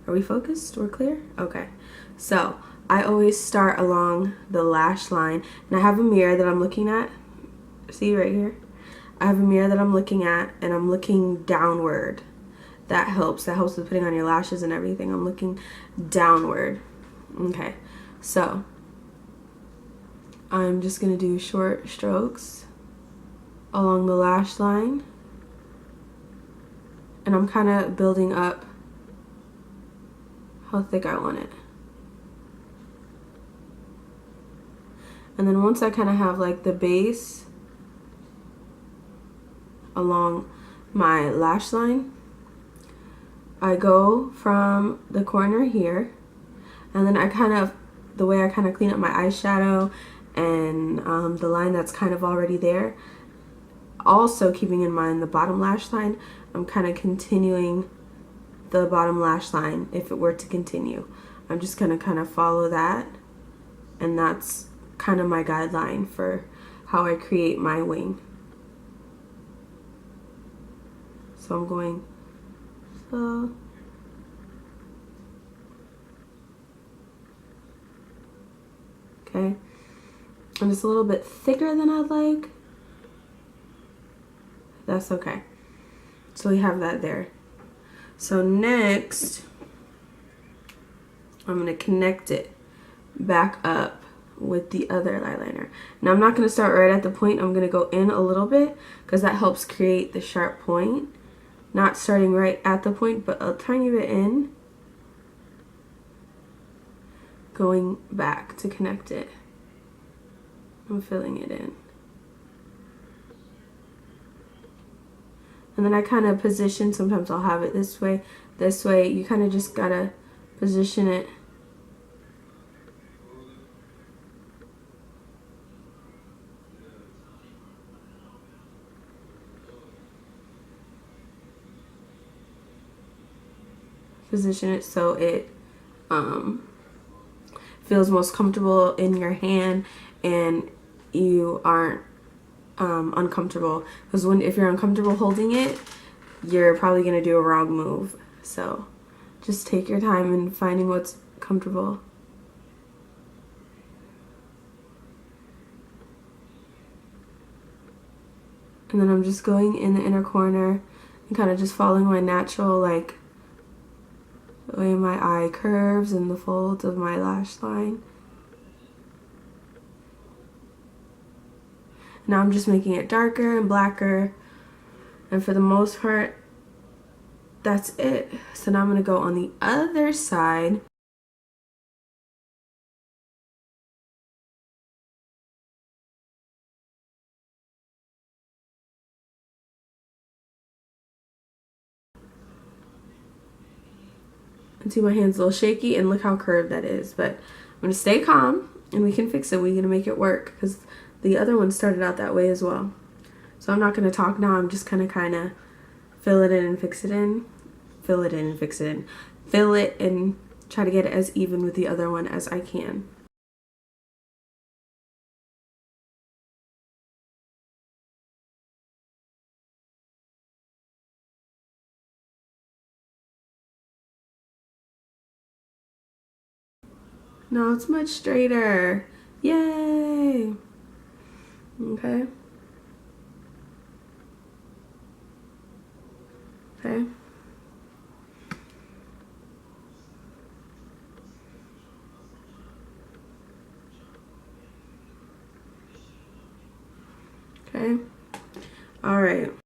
Are we focused? We're clear? Okay. So I always start along the lash line, and I have a mirror that I'm looking at. See right here? I have a mirror that I'm looking at, and I'm looking downward. That helps. That helps with putting on your lashes and everything. I'm looking downward. Okay. So I'm just going to do short strokes along the lash line. And I'm kind of building up how thick I want it. And then once I kind of have like the base along my lash line, I go from the corner here, and then the way I kind of clean up my eyeshadow and the line that's kind of already there, also keeping in mind the bottom lash line, I'm kind of continuing the bottom lash line if it were to continue. I'm just going to kind of follow that, and that's kind of my guideline for how I create my wing. So I'm going so. Okay. And it's a little bit thicker than I'd like. That's okay. So we have that there. So next, I'm going to connect it back up with the other eyeliner. Now I'm not going to start right at the point. I'm going to go in a little bit because that helps create the sharp point. Not starting right at the point, but a tiny bit in. Going back to connect it. I'm filling it in. And then I kind of position, sometimes I'll have it this way, this way. You kind of just gotta position it. Position it so it feels most comfortable in your hand and you aren't uncomfortable, because if you're uncomfortable holding it, you're probably going to do a wrong move. So just take your time in finding what's comfortable. And then I'm just going in the inner corner and kind of just following my natural, like the way my eye curves and the folds of my lash line. Now I'm just making it darker and blacker, and for the most part, that's it. So now I'm going to go on the other side. And see, my hand's a little shaky, and look how curved that is. But I'm going to stay calm, and we can fix it. We're going to make it work, because the other one started out that way as well. So I'm not going to talk now. I'm just going to kind of fill it in and fix it in. Fill it in and fix it in. Fill it and try to get it as even with the other one as I can. Now it's much straighter. Yay! Okay. Okay. Okay. All right.